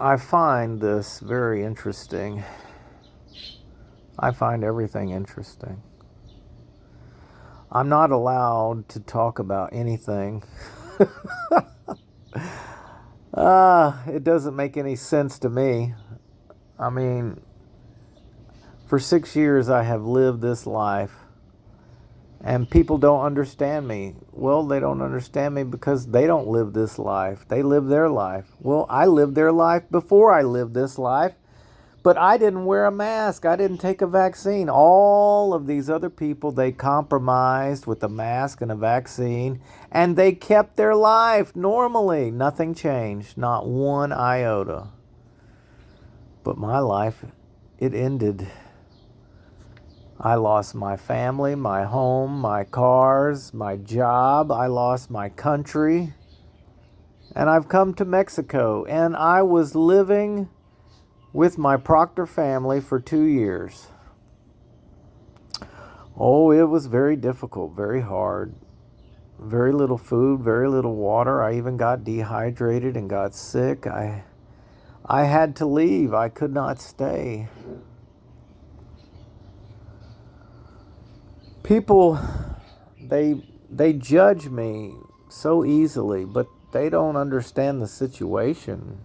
I find this very interesting. I find everything interesting. I'm not allowed to talk about anything. It doesn't make any sense to me. I mean, for 6 years I have lived this life, and people don't understand me. Well, they don't understand me because they don't live this life. They live their life. Well, I lived their life before I lived this life, but I didn't wear a mask. I didn't take a vaccine. All of these other people, they compromised with a mask and a vaccine, and they kept their life normally. Nothing changed, not one iota. But my life, it ended. I lost my family, my home, my cars, my job. I lost my country. And I've come to Mexico, and I was living with my Proctor family for 2 years. Oh, it was very difficult, very hard. Very little food, very little water. I even got dehydrated and got sick. I had to leave. I could not stay. People, they judge me so easily, but they don't understand the situation.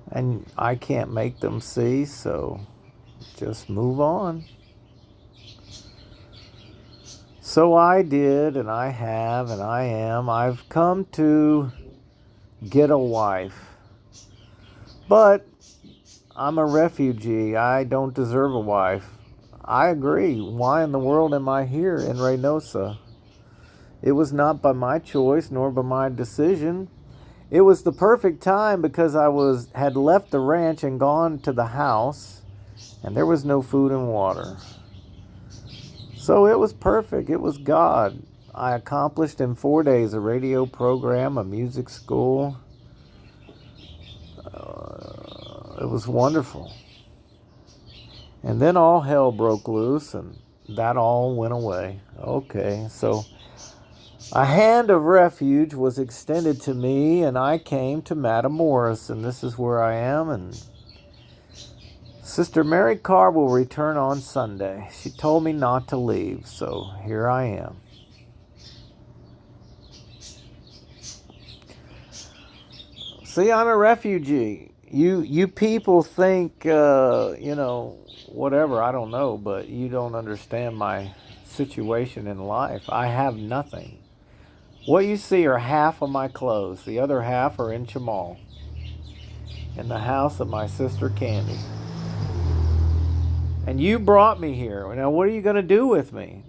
And I can't make them see, so just move on. So I did, and I have, and I am. I've come to get a wife. But I'm a refugee. I don't deserve a wife. I agree. Why in the world am I here in Reynosa? It was not by my choice nor by my decision. It was the perfect time because I had left the ranch and gone to the house, and there was no food and water. So it was perfect. It was God. I accomplished in 4 days a radio program, a music school. It was wonderful. And then all hell broke loose, and that all went away. Okay, so a hand of refuge was extended to me, and I came to Matamoros, and this is where I am. And Sister Mary Carr will return on Sunday. She told me not to leave, so here I am. See, I'm a refugee. You people think, whatever, I don't know, but you don't understand my situation in life. I have nothing. What you see are half of my clothes. The other half are in Chamal, in the house of my Sister Qandy. And you brought me here. Now, what are you going to do with me?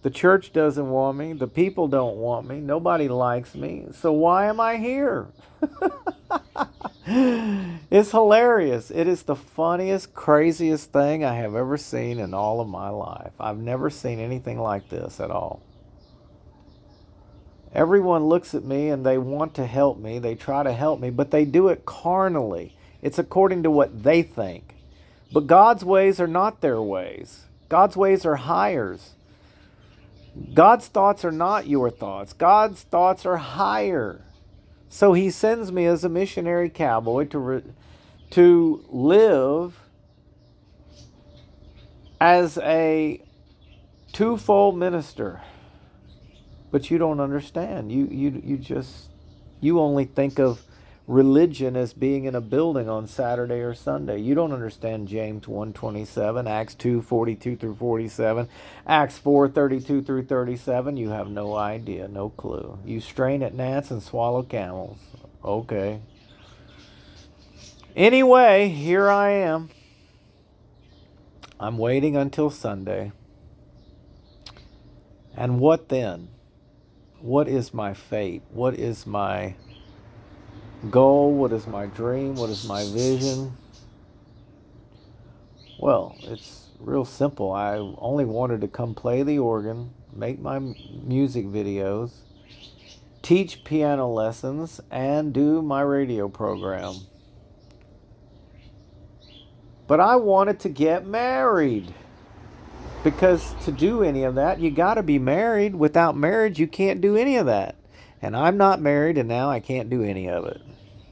The church doesn't want me. The people don't want me. Nobody likes me. So why am I here? It's hilarious. It is the funniest, craziest thing I have ever seen in all of my life. I've never seen anything like this at all. Everyone looks at me and they want to help me. They try to help me, but they do it carnally. It's according to what they think. But God's ways are not their ways. God's ways are higher. God's thoughts are not your thoughts. God's thoughts are higher. So he sends me as a missionary cowboy to live as a twofold minister. But you don't understand. You only think of religion as being in a building on Saturday or Sunday. You don't understand James 1:27, Acts 2:42 through 47, Acts 4:32 through 37. You have no idea, no clue. You strain at gnats and swallow camels. Okay. Anyway, here I am. I'm waiting until Sunday. And what then? What is my fate? What is my goal? What is my dream? What is my vision? Well, it's real simple. I only wanted to come play the organ, make my music videos, teach piano lessons, and do my radio program. But I wanted to get married. Because to do any of that, you got to be married. Without marriage, you can't do any of that. And I'm not married, and now I can't do any of it.